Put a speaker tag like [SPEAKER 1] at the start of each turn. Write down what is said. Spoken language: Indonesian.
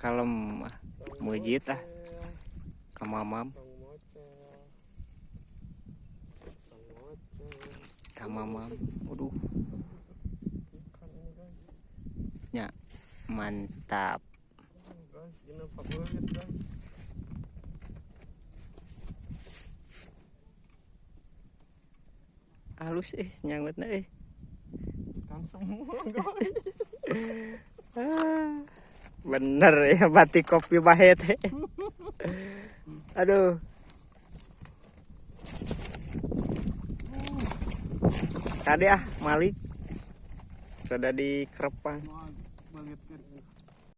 [SPEAKER 1] Kalem mujid ah. Kamamam. Kamamam. Waduh. Ya, mantap. Halus nyangkutnya
[SPEAKER 2] Ikan semua guys.
[SPEAKER 1] Bener ya batik kopi bahet. Aduh. Tadi Malik sudah di Kerepang.